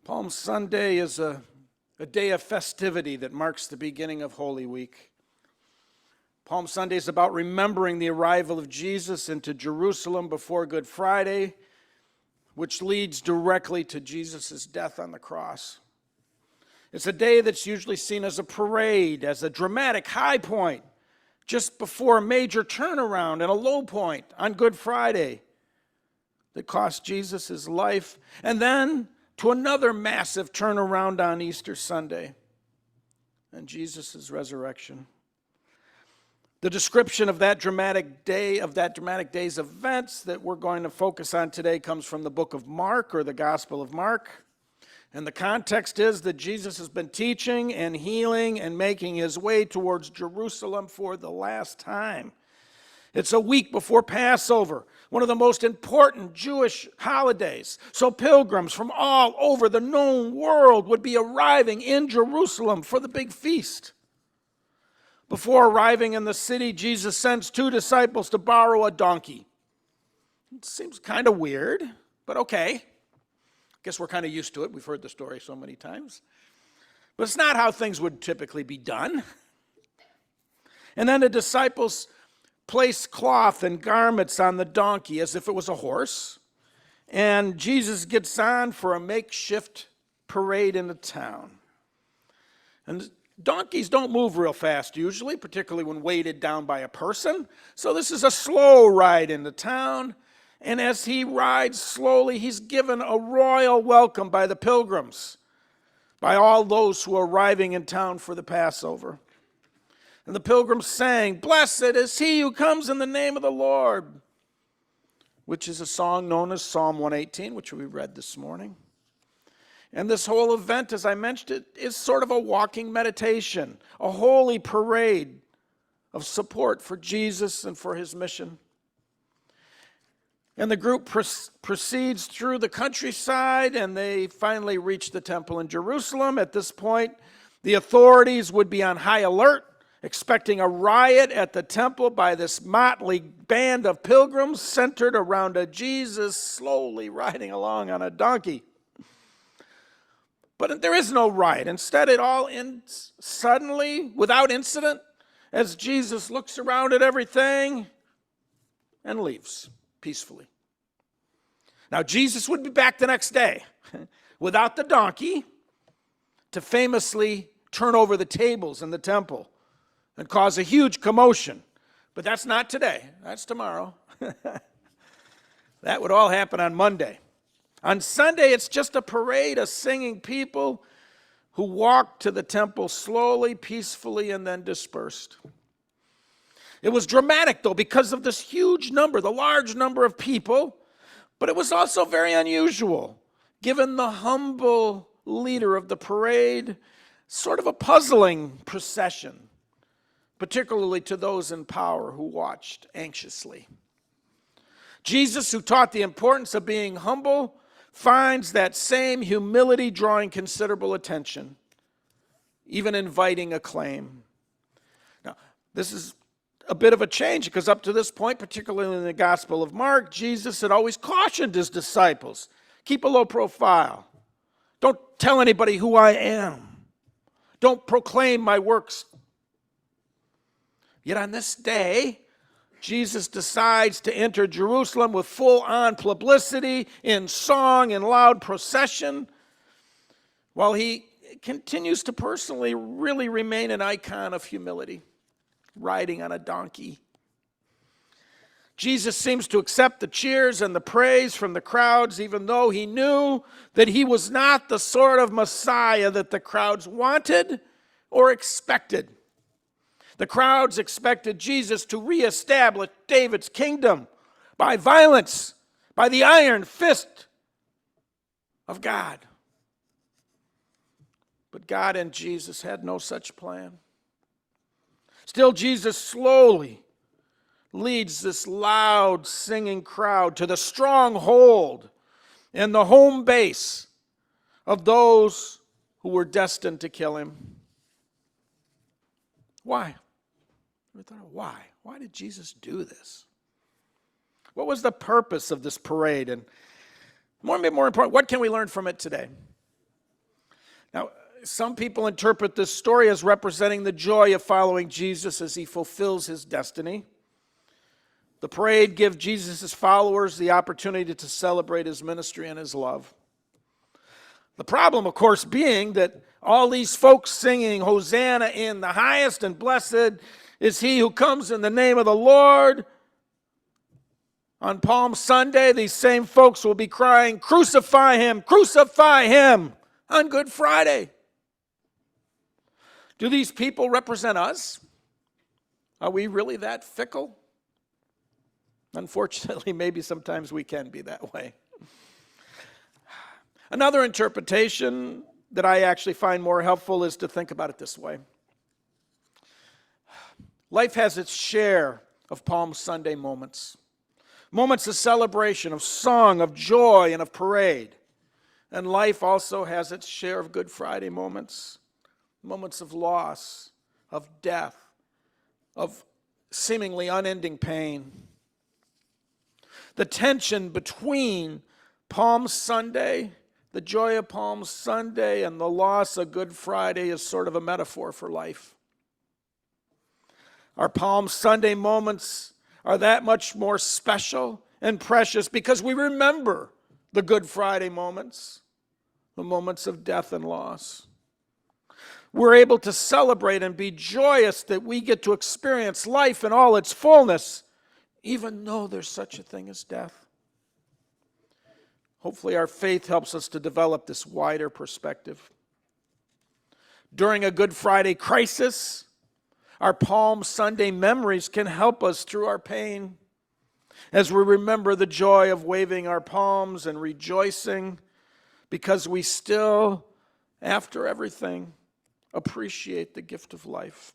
Palm Sunday is a day of festivity that marks the beginning of Holy Week. Palm Sunday is about remembering the arrival of Jesus into Jerusalem before Good Friday, which leads directly to Jesus' death on the cross. It's a day that's usually seen as a parade, as a dramatic high point, just before a major turnaround and a low point on Good Friday that cost Jesus his life, and then to another massive turnaround on Easter Sunday and Jesus' resurrection. The description of that dramatic day's events that we're going to focus on today comes from the book of Mark, or the Gospel of Mark. And the context is that Jesus has been teaching and healing and making his way towards Jerusalem for the last time. It's a week before Passover, one of the most important Jewish holidays. So pilgrims from all over the known world would be arriving in Jerusalem for the big feast. Before arriving in the city, Jesus sends two disciples to borrow a donkey. It seems kind of weird, but okay. Guess we're kind of used to it. We've heard the story so many times. But it's not how things would typically be done. And then the disciples place cloth and garments on the donkey as if it was a horse. And Jesus gets on for a makeshift parade into town. And donkeys don't move real fast usually, particularly when weighted down by a person. So this is a slow ride into town. And as he rides slowly, he's given a royal welcome by the pilgrims, by all those who are arriving in town for the Passover. And the pilgrims sang, "Blessed is he who comes in the name of the Lord," which is a song known as Psalm 118, which we read this morning. And this whole event, as I mentioned, it is sort of a walking meditation, a holy parade of support for Jesus and for his mission. And the group proceeds through the countryside, and they finally reach the temple in Jerusalem. At this point, the authorities would be on high alert, expecting a riot at the temple by this motley band of pilgrims centered around a Jesus slowly riding along on a donkey. But there is no riot. Instead, it all ends suddenly, without incident, as Jesus looks around at everything and leaves peacefully. Now, Jesus would be back the next day without the donkey to famously turn over the tables in the temple and cause a huge commotion. But that's not today. That's tomorrow. That would all happen on Monday. On Sunday, it's just a parade of singing people who walked to the temple slowly, peacefully, and then dispersed. It was dramatic, though, because of this huge number, the large number of people, but it was also very unusual, given the humble leader of the parade, sort of a puzzling procession, particularly to those in power who watched anxiously. Jesus, who taught the importance of being humble, finds that same humility drawing considerable attention, even inviting acclaim. Now, this is a bit of a change, because up to this point, particularly in the Gospel of Mark, Jesus had always cautioned his disciples, keep a low profile. Don't tell anybody who I am. Don't proclaim my works. Yet on this day, Jesus decides to enter Jerusalem with full-on publicity, in song and loud procession, while he continues to personally really remain an icon of humility, riding on a donkey. Jesus seems to accept the cheers and the praise from the crowds, even though he knew that he was not the sort of Messiah that the crowds wanted or expected. The crowds expected Jesus to reestablish David's kingdom by violence, by the iron fist of God. But God and Jesus had no such plan. Still, Jesus slowly leads this loud singing crowd to the stronghold and the home base of those who were destined to kill him. Why? We thought, why? Why did Jesus do this? What was the purpose of this parade? And more important, what can we learn from it today? Now, some people interpret this story as representing the joy of following Jesus as he fulfills his destiny. The parade gives Jesus' followers the opportunity to celebrate his ministry and his love. The problem, of course, being that all these folks singing, Hosanna in the highest, and blessed is he who comes in the name of the Lord. On Palm Sunday, these same folks will be crying, crucify him on Good Friday. Do these people represent us? Are we really that fickle? Unfortunately, maybe sometimes we can be that way. Another interpretation that I actually find more helpful is to think about it this way. Life has its share of Palm Sunday moments. Moments of celebration, of song, of joy, and of parade. And life also has its share of Good Friday moments. Moments of loss, of death, of seemingly unending pain. The tension between Palm Sunday, the joy of Palm Sunday, and the loss of Good Friday is sort of a metaphor for life. Our Palm Sunday moments are that much more special and precious because we remember the Good Friday moments, the moments of death and loss. We're able to celebrate and be joyous that we get to experience life in all its fullness, even though there's such a thing as death. Hopefully our faith helps us to develop this wider perspective. During a Good Friday crisis, our Palm Sunday memories can help us through our pain as we remember the joy of waving our palms and rejoicing because we still, after everything, appreciate the gift of life.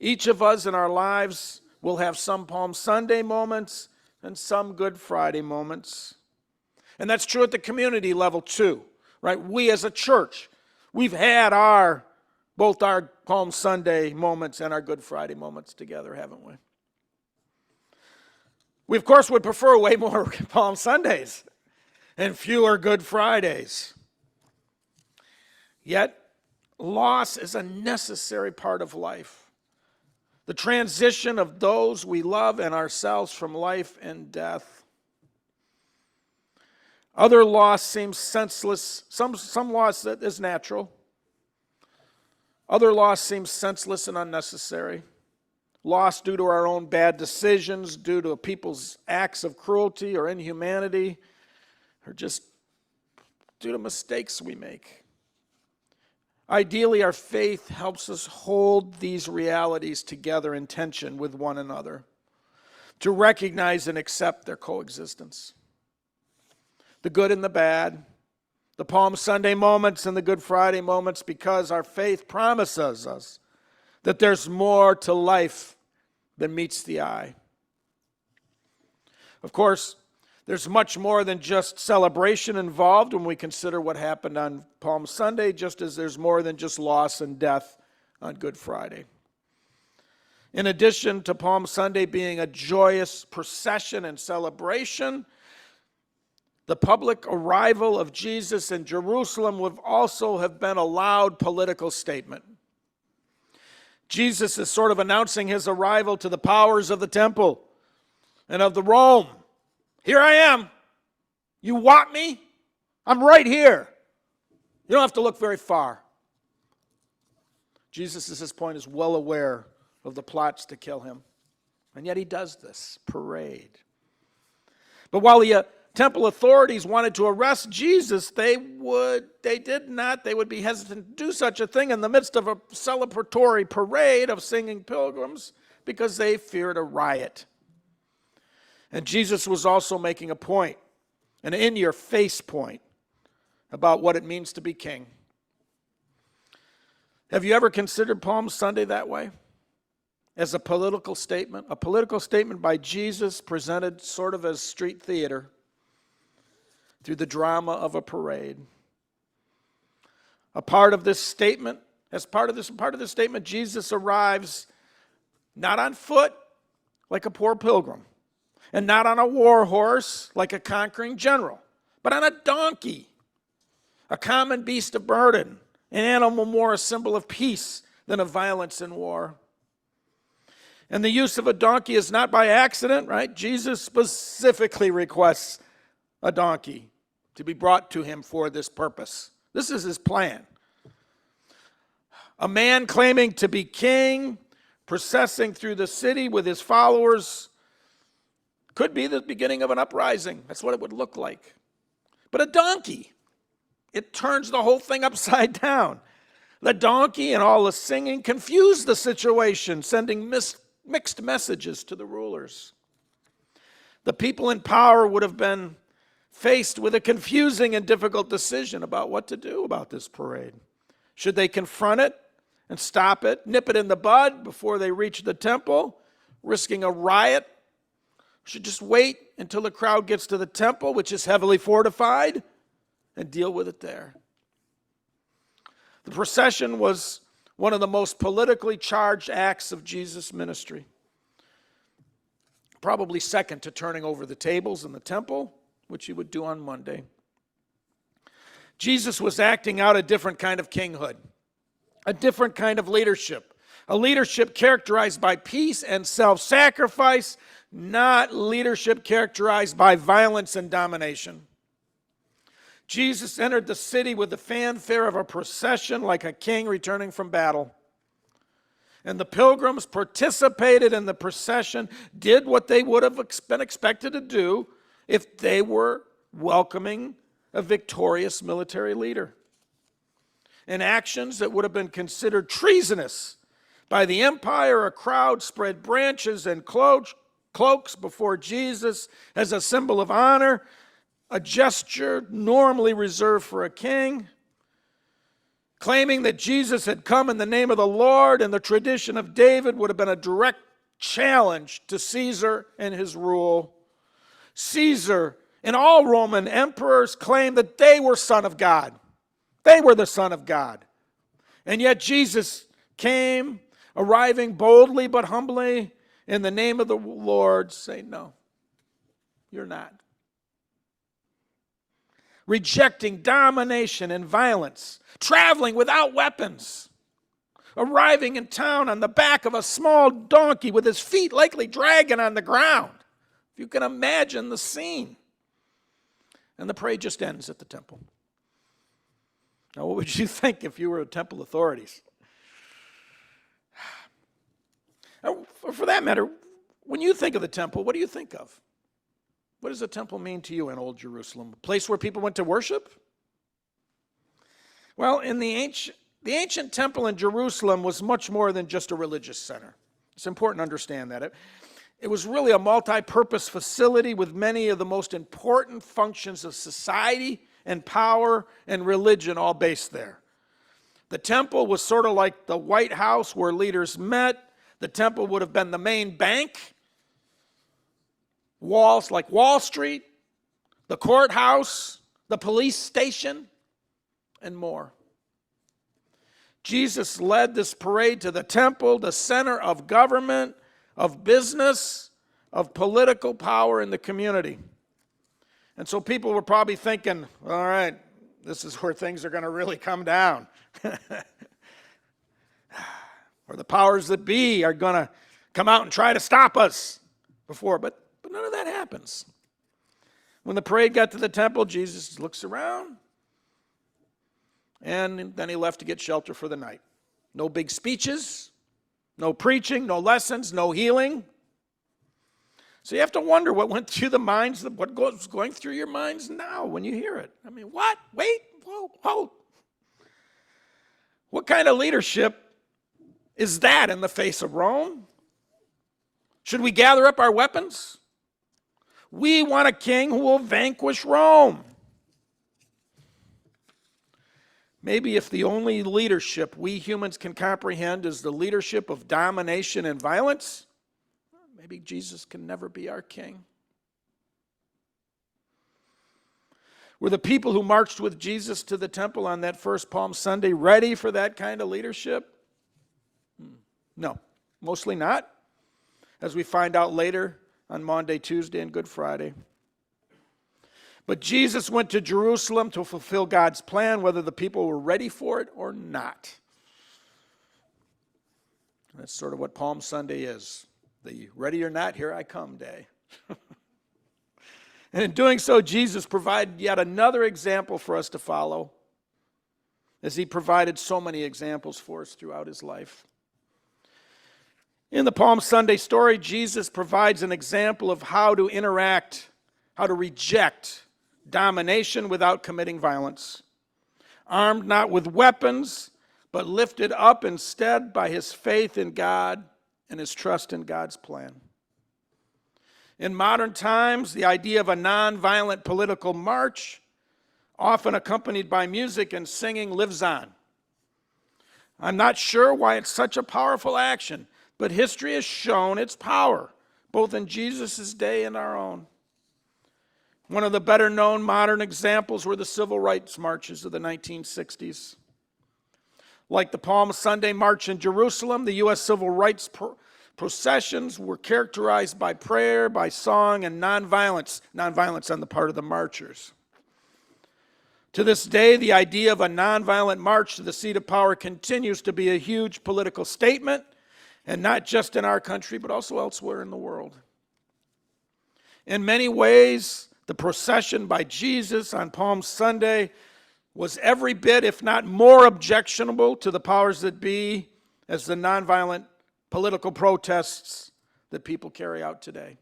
Each of us in our lives will have some Palm Sunday moments and some Good Friday moments. And that's true at the community level too, right? We as a church, we've had both our Palm Sunday moments and our Good Friday moments together, haven't we? We, of course, would prefer way more Palm Sundays and fewer Good Fridays. Yet, loss is a necessary part of life. The transition of those we love and ourselves from life and death. Other loss seems senseless. Some loss that is natural. Other loss seems senseless and unnecessary. Loss due to our own bad decisions, due to people's acts of cruelty or inhumanity, or just due to mistakes we make. Ideally, our faith helps us hold these realities together in tension with one another, to recognize and accept their coexistence. The good and the bad, the Palm Sunday moments and the Good Friday moments, because our faith promises us that there's more to life than meets the eye. Of course, there's much more than just celebration involved when we consider what happened on Palm Sunday, just as there's more than just loss and death on Good Friday. In addition to Palm Sunday being a joyous procession and celebration, the public arrival of Jesus in Jerusalem would also have been a loud political statement. Jesus is sort of announcing his arrival to the powers of the temple and of the Rome. Here I am. You want me? I'm right here. You don't have to look very far. Jesus, at this point, is well aware of the plots to kill him. And yet he does this parade. But while the temple authorities wanted to arrest Jesus, they would be hesitant to do such a thing in the midst of a celebratory parade of singing pilgrims because they feared a riot. And Jesus was also making a point, an in-your-face point, about what it means to be king. Have you ever considered Palm Sunday that way? As a political statement by Jesus presented sort of as street theater through the drama of a parade. As part of this statement, Jesus arrives not on foot like a poor pilgrim, and not on a war horse like a conquering general, but on a donkey. a common beast of burden, an animal more a symbol of peace than of violence and war. And the use of a donkey is not by accident, right? Jesus specifically requests a donkey to be brought to him for this purpose. This is his plan. A man claiming to be king, processing through the city with his followers, could be the beginning of an uprising. That's what it would look like. But a donkey, it turns the whole thing upside down. The donkey and all the singing confused the situation, sending mixed messages to the rulers. The people in power would have been faced with a confusing and difficult decision about what to do about this parade. Should they confront it and stop it, nip it in the bud before they reach the temple, risking a riot? Should just wait until the crowd gets to the temple, which is heavily fortified, and deal with it there. The procession was one of the most politically charged acts of Jesus' ministry, probably second to turning over the tables in the temple, which he would do on Monday. Jesus was acting out a different kind of kinghood, a different kind of leadership, a leadership characterized by peace and self-sacrifice, not leadership characterized by violence and domination. Jesus entered the city with the fanfare of a procession like a king returning from battle. And the pilgrims participated in the procession, did what they would have been expected to do if they were welcoming a victorious military leader. In actions that would have been considered treasonous by the empire, a crowd spread branches and cloaks before Jesus as a symbol of honor, a gesture normally reserved for a king, claiming that Jesus had come in the name of the Lord, and the tradition of David would have been a direct challenge to Caesar and his rule. Caesar and all Roman emperors claimed that they were Son of God. They were the Son of God. And yet Jesus came, arriving boldly but humbly in the name of the Lord, saying, no, you're not. Rejecting domination and violence, traveling without weapons, arriving in town on the back of a small donkey with his feet likely dragging on the ground. If you can imagine the scene. And the parade just ends at the temple. Now, what would you think if you were temple authorities? For that matter, when you think of the temple, what do you think of? What does the temple mean to you in Old Jerusalem? A place where people went to worship? Well, in the ancient temple in Jerusalem was much more than just a religious center. It's important to understand that. It was really a multi-purpose facility with many of the most important functions of society and power and religion all based there. The temple was sort of like the White House where leaders met. The temple would have been the main bank, walls like Wall Street, the courthouse, the police station, and more. Jesus led this parade to the temple, the center of government, of business, of political power in the community. And so people were probably thinking, all right, this is where things are going to really come down. Or the powers that be are going to come out and try to stop us before. But none of that happens. When the parade got to the temple, Jesus looks around, and then he left to get shelter for the night. No big speeches, no preaching, no lessons, no healing. So you have to wonder what went through the minds, what goes going through your minds now when you hear it. I mean, what? Wait, whoa. What kind of leadership is that in the face of Rome? Should we gather up our weapons? We want a king who will vanquish Rome. Maybe if the only leadership we humans can comprehend is the leadership of domination and violence, maybe Jesus can never be our king. Were the people who marched with Jesus to the temple on that first Palm Sunday ready for that kind of leadership? No, mostly not, as we find out later on Monday, Tuesday, and Good Friday. But Jesus went to Jerusalem to fulfill God's plan, whether the people were ready for it or not. That's sort of what Palm Sunday is. The ready or not, here I come day. And in doing so, Jesus provided yet another example for us to follow, as he provided so many examples for us throughout his life. In the Palm Sunday story, Jesus provides an example of how to interact, how to reject domination without committing violence, armed not with weapons, but lifted up instead by his faith in God and his trust in God's plan. In modern times, the idea of a nonviolent political march, often accompanied by music and singing, lives on. I'm not sure why it's such a powerful action, but history has shown its power, both in Jesus' day and our own. One of the better-known modern examples were the civil rights marches of the 1960s. Like the Palm Sunday March in Jerusalem, the U.S. civil rights processions were characterized by prayer, by song, and nonviolence on the part of the marchers. To this day, the idea of a nonviolent march to the seat of power continues to be a huge political statement, and not just in our country, but also elsewhere in the world. In many ways, the procession by Jesus on Palm Sunday was every bit, if not more, objectionable to the powers that be as the nonviolent political protests that people carry out today.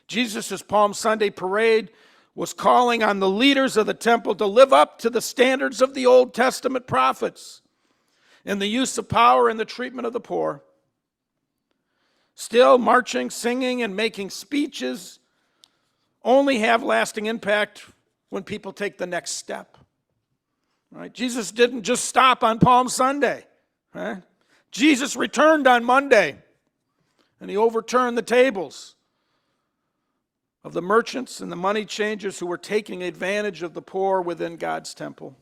Jesus' Palm Sunday parade was calling on the leaders of the temple to live up to the standards of the Old Testament prophets in the use of power and the treatment of the poor. Still, marching, singing, and making speeches only have lasting impact when people take the next step. Right? Jesus didn't just stop on Palm Sunday. Right? Jesus returned on Monday, and he overturned the tables of the merchants and the money changers who were taking advantage of the poor within God's temple.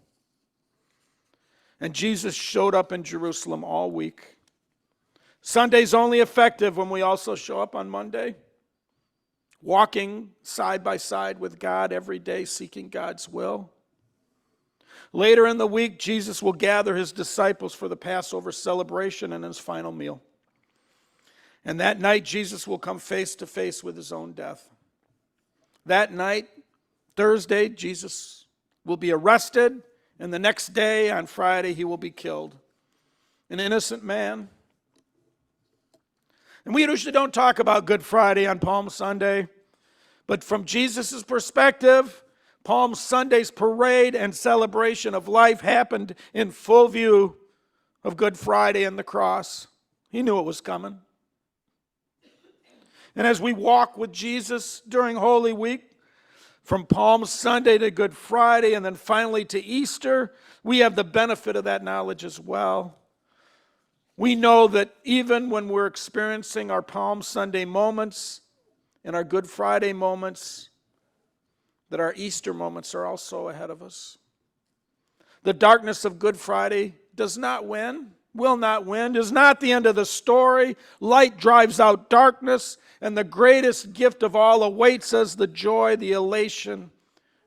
And Jesus showed up in Jerusalem all week. Sunday's only effective when we also show up on Monday, walking side by side with God every day, seeking God's will. Later in the week, Jesus will gather his disciples for the Passover celebration and his final meal. And that night, Jesus will come face to face with his own death. That night, Thursday, Jesus will be arrested, and the next day, on Friday, he will be killed. An innocent man. And we usually don't talk about Good Friday on Palm Sunday, but from Jesus' perspective, Palm Sunday's parade and celebration of life happened in full view of Good Friday and the cross. He knew it was coming. And as we walk with Jesus during Holy Week, from Palm Sunday to Good Friday and then finally to Easter, we have the benefit of that knowledge as well. We know that even when we're experiencing our Palm Sunday moments and our Good Friday moments, that our Easter moments are also ahead of us. The darkness of Good Friday does not win, will not win, is not the end of the story. Light drives out darkness, and the greatest gift of all awaits us, the joy, the elation,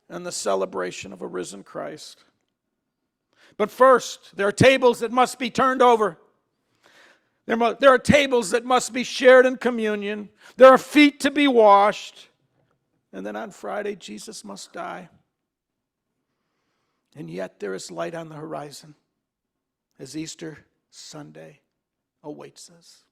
and the celebration of a risen Christ. But first, there are tables that must be turned over. There are tables that must be shared in communion. There are feet to be washed. And then on Friday, Jesus must die. And yet there is light on the horizon as Easter Sunday awaits us.